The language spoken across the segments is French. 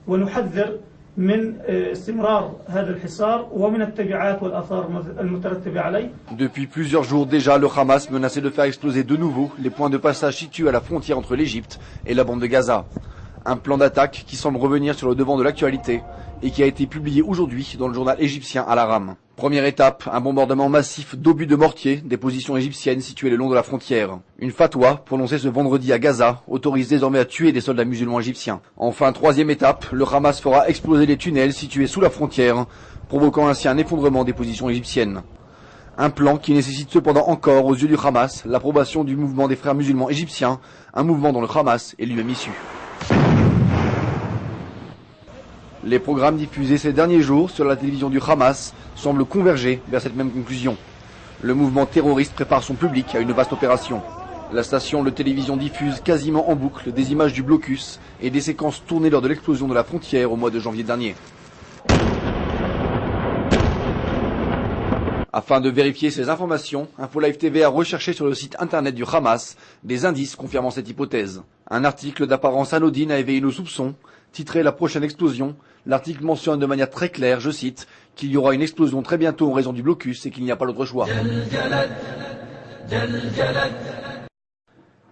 ونحذر من استمرار هذا الحصار ومن التبعات والآثار المترتبة عليه. Depuis plusieurs jours déjà, le Hamas menaçait de faire exploser de nouveau les points de passage situés à la frontière entre l'Égypte et la bande de Gaza. Un plan d'attaque qui semble revenir sur le devant de l'actualité et qui a été publié aujourd'hui dans le journal égyptien Al-Aram. Première étape, un bombardement massif d'obus de mortier des positions égyptiennes situées le long de la frontière. Une fatwa, prononcée ce vendredi à Gaza, autorise désormais à tuer des soldats musulmans égyptiens. Enfin, troisième étape, le Hamas fera exploser les tunnels situés sous la frontière, provoquant ainsi un effondrement des positions égyptiennes. Un plan qui nécessite cependant encore, aux yeux du Hamas, l'approbation du mouvement des frères musulmans égyptiens, un mouvement dont le Hamas est lui-même issu. Les programmes diffusés ces derniers jours sur la télévision du Hamas semblent converger vers cette même conclusion. Le mouvement terroriste prépare son public à une vaste opération. La station de télévision diffuse quasiment en boucle des images du blocus et des séquences tournées lors de l'explosion de la frontière au mois de janvier dernier. Afin de vérifier ces informations, InfoLive TV a recherché sur le site internet du Hamas des indices confirmant cette hypothèse. Un article d'apparence anodine a éveillé nos soupçons. Titré La prochaine explosion, l'article mentionne de manière très claire, je cite, qu'il y aura une explosion très bientôt en raison du blocus et qu'il n'y a pas d'autre choix.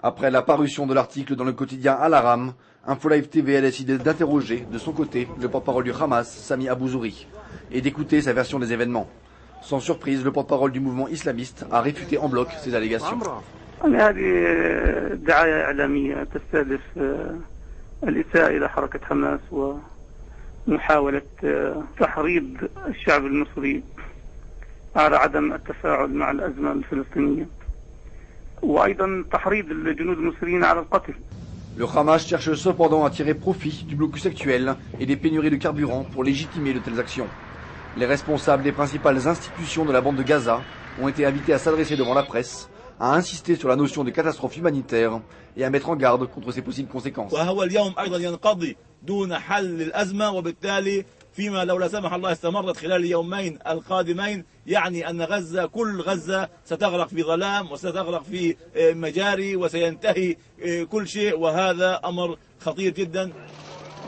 Après la parution de l'article dans le quotidien Al-Aram, InfoLive TV a décidé d'interroger de son côté le porte-parole du Hamas, Sami Abu Zuhri, et d'écouter sa version des événements. Sans surprise, le porte-parole du mouvement islamiste a réfuté en bloc ces allégations. الإساءة إلى حركة حماس ومحاولة تحريض الشعب المصري على عدم التفاعل مع الأزمة الفلسطينية وأيضا تحريض الجنود المصريين على القتل. Le Hamas cherche cependant à tirer profit du blocus actuel et des pénuries de carburant pour légitimer de telles actions. Les responsables des principales institutions de la bande de Gaza ont été invités à s'adresser devant la presse, à insister sur la notion de catastrophe humanitaire et à mettre en garde contre ses possibles conséquences. فيما لو لا سمح الله استمرت خلال اليومين القادمين يعني أن غزة كل غزة ستغرق في ظلام وستغرق في مجاري وسينتهي كل شيء وهذا أمر خطير جدا.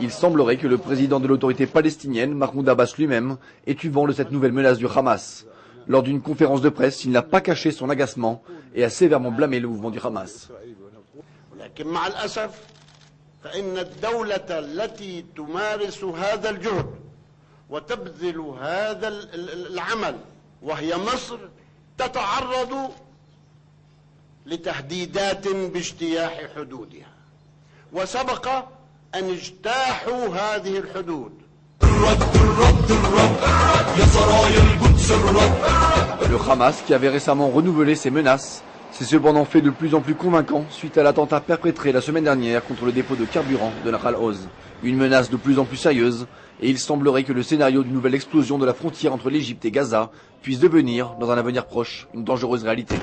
Il semblerait que le président de l'autorité palestinienne, Mahmoud Abbas lui-même, ait eu vent de cette nouvelle menace du Hamas. Lors d'une conférence de presse, il n'a pas caché son agacement et a sévèrement blâmé le mouvement du Hamas. وتبذل هذا العمل وهي مصر تتعرض لتهديدات باجتياح حدودها وسبق أن اجتاحوا هذه الحدود. Le Hamas, qui avait récemment renouvelé ses menaces, s'est cependant fait de plus en plus convaincant suite à l'attentat perpétré la semaine dernière contre le dépôt de carburant de Nahal Oz. Une menace de plus en plus sérieuse, et il semblerait que le scénario d'une nouvelle explosion de la frontière entre l'Égypte et Gaza puisse devenir, dans un avenir proche, une dangereuse réalité.